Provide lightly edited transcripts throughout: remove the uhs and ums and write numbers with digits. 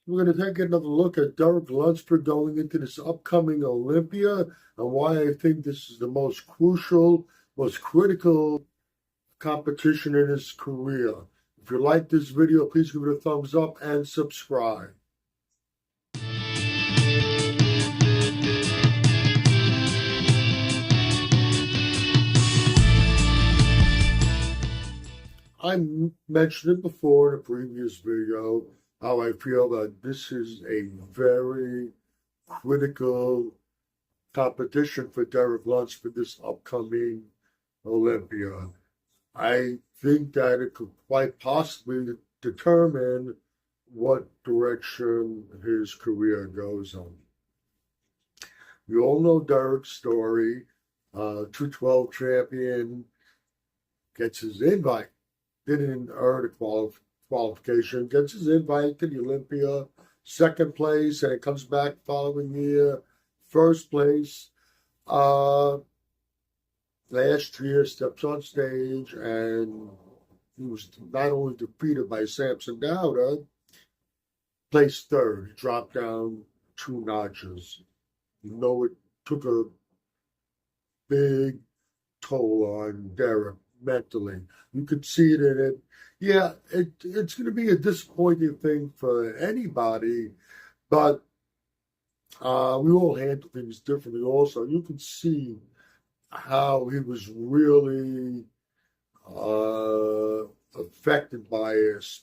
We're going to take another look at Derek Lunsford going into this upcoming Olympia and why I think this is the most crucial, most critical competition in his career. If you like this video, please give it a thumbs up and subscribe. I mentioned it before in a previous video how I feel that this is a very critical competition for Derek Lunsford this upcoming Olympia. I think that it could quite possibly determine what direction his career goes on. We all know Derek's story. 212 champion gets his invite. Didn't earn a qualification, gets his invite to the Olympia, second place, and it comes back following year, first place. Last year, steps on stage, and he was not only defeated by Samson Dowda, placed third. He dropped down 2 notches. You know, it took a big toll on Derek mentally. You could see it in it. Yeah, it's going to be a disappointing thing for anybody, but we all handle things differently also. You can see how he was really affected by this.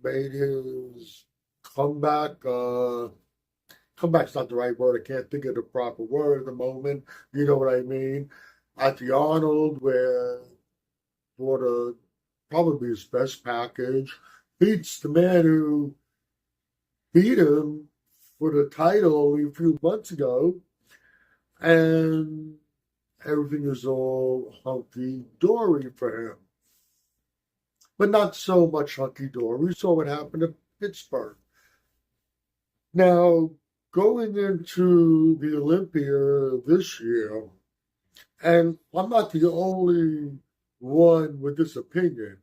Made his comeback. Comeback's not the right word. I can't think of the proper word at the moment. You know what I mean? At the Arnold, where brought probably his best package, beats the man who beat him for the title only a few months ago, and everything is all hunky-dory for him. But not so much hunky-dory. We saw what happened at Pittsburgh. Now, going into the Olympia this year, and I'm not the only one with this opinion.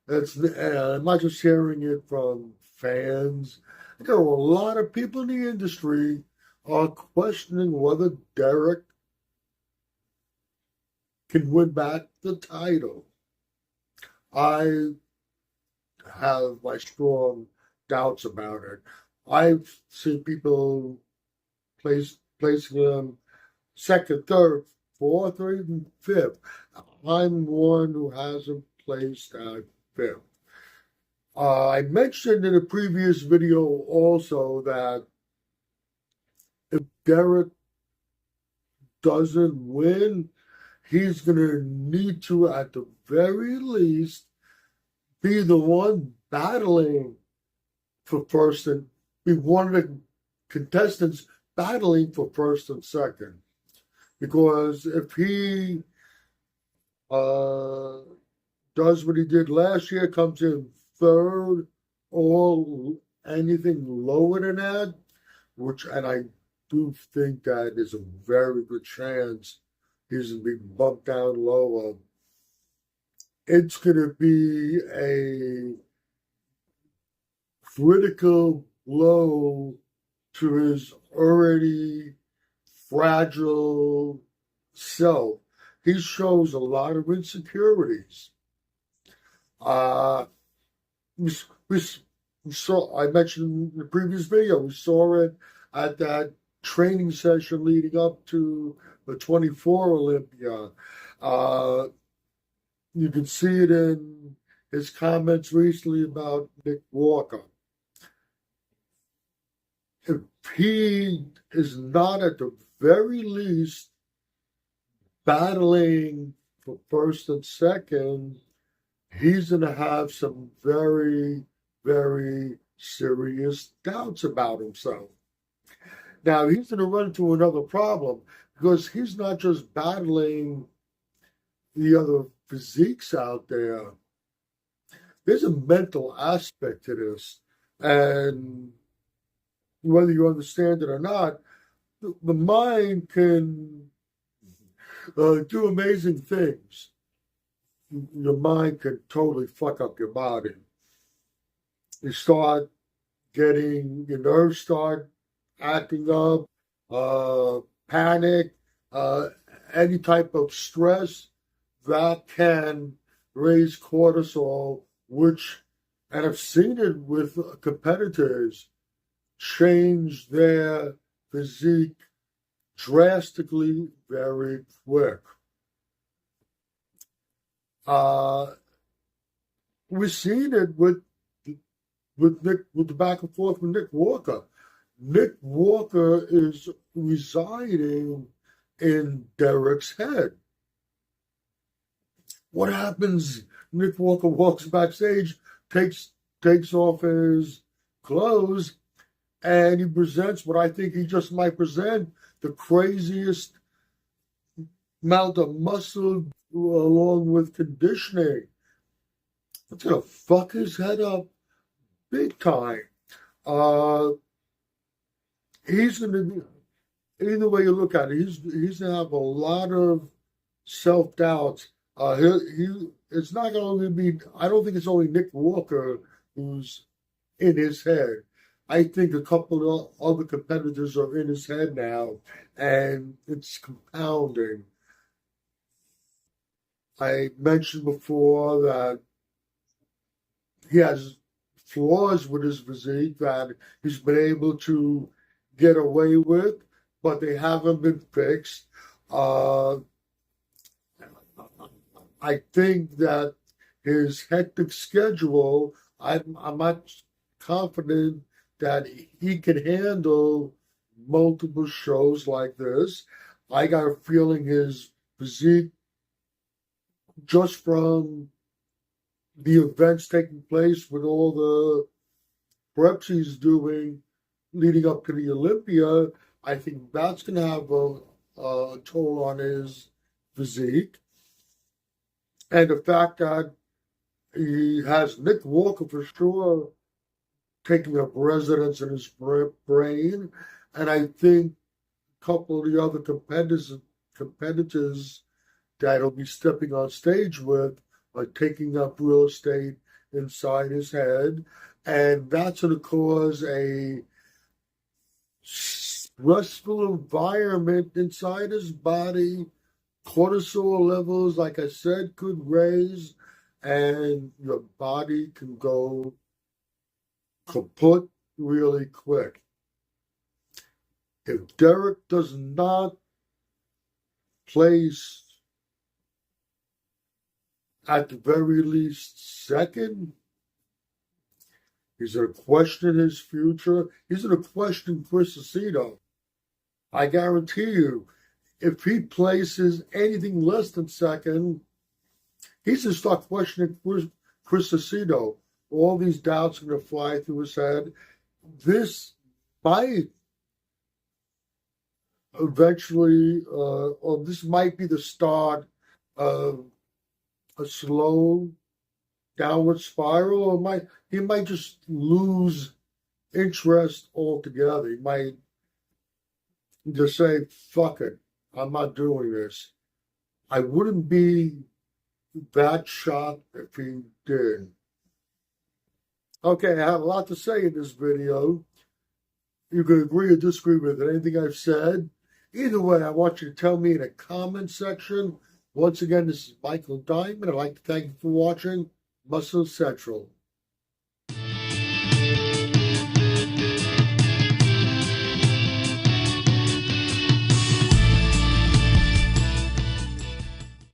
I'm not just hearing it from fans. There are a lot of people in the industry are questioning whether Derek can win back the title. I have my strong doubts about it. I've seen people placing him second, third, fourth, or even fifth. I'm one who hasn't placed at fifth. I mentioned in a previous video also that if Derek doesn't win, he's going to need to, at the very least, be the one battling for first and be one of the contestants battling for first and second. Because if he does what he did last year, comes in third or anything lower than that, and I do think that is a very good chance he's going to be bumped down lower. It's going to be a critical blow to his already fragile self. He shows a lot of insecurities. We saw, I mentioned in the previous video, we saw it at that training session leading up to the 24 Olympia. You can see it in his comments recently about Nick Walker. If he is not at the very least battling for first and second, he's going to have some very, very serious doubts about himself. Now, he's going to run into another problem because he's not just battling the other physiques out there. There's a mental aspect to this. And whether you understand it or not, the mind can do amazing things. Your mind can totally fuck up your body. You start getting your nerves start acting up, panic, any type of stress that can raise cortisol, which, and I've seen it with competitors, change their physique drastically very quick. We've seen it with the back and forth with Nick Walker. Nick Walker is residing in Derek's head. What happens? Nick Walker walks backstage, takes off his clothes, and he presents what I think he just might present, the craziest amount of muscle along with conditioning. It's gonna fuck his head up big time. He's gonna be, either way you look at it, he's gonna have a lot of self-doubts. It's not gonna only be, I don't think it's only Nick Walker who's in his head. I think a couple of other competitors are in his head now, and it's compounding. I mentioned before that he has flaws with his physique that he's been able to get away with, but they haven't been fixed. I think that his hectic schedule, I'm not confident that he can handle multiple shows like this. I got a feeling his physique, just from the events taking place with all the preps he's doing leading up to the Olympia, I think that's going to have a toll on his physique. And the fact that he has Nick Walker for sure taking up residence in his brain, and I think a couple of the other competitors that he'll be stepping on stage with are taking up real estate inside his head, and that's going to cause a stressful environment inside his body. Cortisol levels, like I said, could raise, and your body can go kaput really quick. If Derek does not place at the very least second, he's going to question his future. He's going to question Chris Aceto. I guarantee you, if he places anything less than second, he's going to start questioning Chris Aceto. All these doubts are going to fly through his head. This might eventually, or this might be the start of a slow downward spiral, or he might just lose interest altogether. He might just say, fuck it, I'm not doing this. I wouldn't be that shocked if he did. Okay, I have a lot to say in this video. You can agree or disagree with anything I've said. Either way, I want you to tell me in the comment section. Once again, this is Michael Diamond. I'd like to thank you for watching Muscle Central.